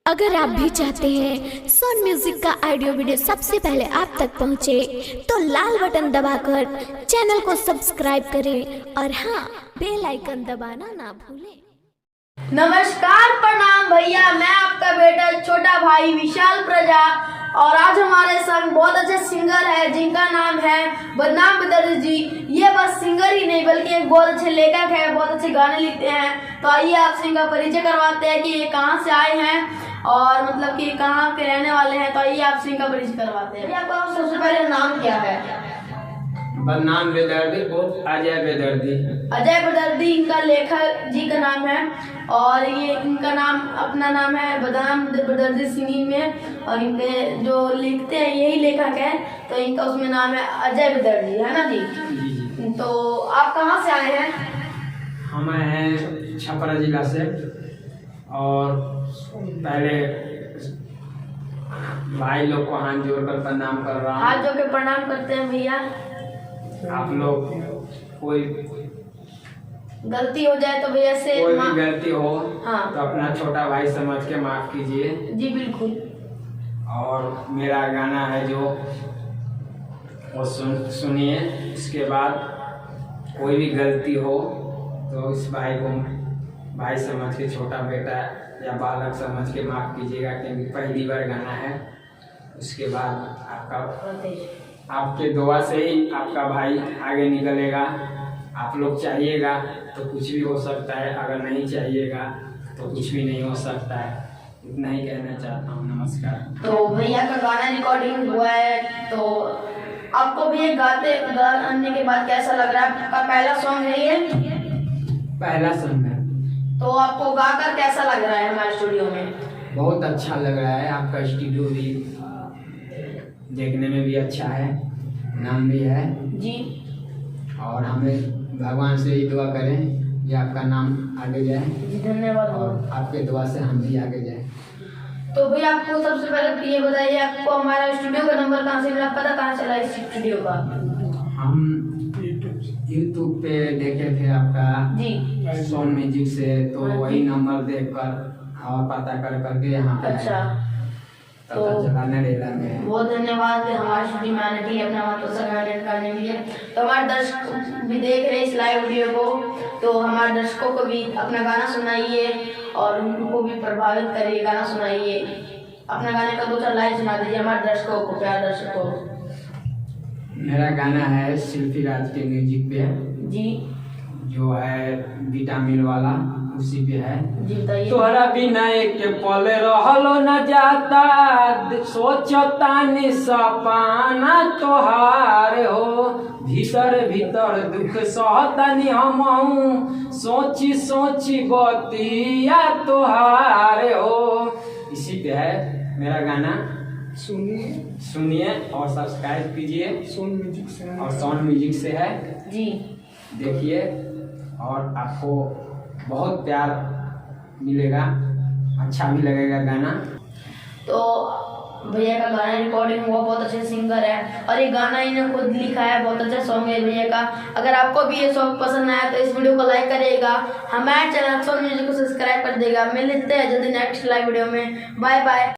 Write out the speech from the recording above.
अगर आप भी चाहते हैं सोन म्यूजिक का ऑडियो वीडियो सबसे पहले आप तक पहुंचे, तो लाल बटन दबाकर चैनल को सब्सक्राइब करें और हाँ, बेल आइकन दबाना ना भूलें। नमस्कार, प्रणाम भैया। मैं आपका बेटा छोटा भाई विशाल प्रजा, और आज हमारे संग बहुत अच्छे सिंगर है जिनका नाम है बदनाम बेदर्दी जी। ये बस सिंगर ही नहीं बल्कि एक बहुत अच्छे लेखक है, बहुत अच्छे गाने लिखते हैं। तो आइए आपसे इनका परिचय करवाते हैं कि ये कहाँ से आए हैं और मतलब कि कहाँ के रहने वाले हैं। तो आइए आपसे इनका परिचय करवाते हैं। आपका सबसे पहले नाम क्या है? बदनाम बेदर्दी और अजय बेदर्दी। अजय बेदर्दी इनका लेखक जी का नाम है, और ये इनका नाम अपना नाम है बदनाम बेदर्दी सिंगिंग में, और इनके जो लिखते हैं यही लेखक है, तो इनका उसमें नाम है अजय बेदर्दी, है ना जी? जी। तो आप कहाँ से आए हैं? हम हैं छपरा जिला से, और पहले भाई लोग को हाथ जोड़कर प्रणाम कर रहा हूँ। हाथ जोड़ के प्रणाम करते हैं भैया। आप लोग कोई गलती हो जाए तो भैया से कोई भी गलती हो हाँ तो अपना छोटा भाई समझ के माफ कीजिए। जी बिल्कुल। और मेरा गाना है जो वो सुनिए। इसके बाद कोई भी गलती हो तो इस भाई को भाई समझ के, छोटा बेटा या बालक समझ के माफ कीजिएगा, क्योंकि पहली बार गाना है। उसके बाद आपके दुआ से ही आपका भाई आगे निकलेगा। आप लोग चाहिएगा तो कुछ भी हो सकता है, अगर नहीं चाहिएगा तो कुछ भी नहीं हो सकता है। इतना ही कहना चाहता हूँ। नमस्कार। तो भैया का गाना रिकॉर्डिंग हुआ है, तो आपको भी ये गाने के बाद कैसा लग रहा है? आपका पहला सॉन्ग है ये? पहला सॉन्ग है। तो आपको गाकर कैसा लग रहा है हमारे स्टूडियो में? बहुत अच्छा लग रहा है। आपका स्टूडियो भी देखने में भी अच्छा है, नाम भी है जी। और हमें भगवान से ही दुआ करें कि आपका नाम आगे जाए। जी धन्यवाद। और आपके दुआ से हम भी आगे जाए। तो भैया आपको सबसे पहले ये बताइए, आपको हमारा स्टूडियो का नंबर कहाँ से मिला, पता कहाँ चला इस स्टूडियो का? हम यूट्यूब पे देखे थे आपका जी सोन म्यूजिक से, तो वही नंबर देखकर और पता कर करके यहाँ पे अच्छा। तो नरेला में बहुत धन्यवाद हमारे स्टूडियो में आने के लिए, अपना वक्त अटेंड करने के लिए। तो हमारे दर्शक भी देख रहे हैं इस लाइव वीडियो को, तो हमारे दर्शकों को भी अपना गाना सुनाइए और उनको भी प्रभावित करिए, गाना सुनाइए। अपना गाने का 2-4 लाइन सुना दीजिए हमारे दर्शकों को, प्यारे दर्शकों को। मेरा गाना है शिल्पी राज के म्यूजिक पे जी, जो है विटामिन वाला, उसी पे है। जी बताइए। तोहरा बिना एक पल रहलो न जाता, सोचता नि सपना तोहार हो, भीतर भीतर दुख सहतनी हमहू, सोची सोची बतिया तोहार हो। इसी पे है मेरा गाना। सुनिए और सब्सक्राइब कीजिए। सोन म्यूजिक से, और सोन म्यूजिक से है जी। देखिए, और आपको बहुत प्यार मिलेगा, अच्छा भी लगेगा गाना। तो भैया का गाना रिकॉर्डिंग हुआ, बहुत अच्छे सिंगर है, और ये गाना इन्होंने खुद लिखा है, बहुत अच्छा सॉन्ग है भैया का। अगर आपको भी ये सॉन्ग पसंद आया तो इस वीडियो को लाइक करिएगा, हमारे चैनल सोन म्यूजिक को सब्सक्राइब कर देगा। मिलते हैं जल्दी नेक्स्ट लाइव वीडियो में। Bye bye.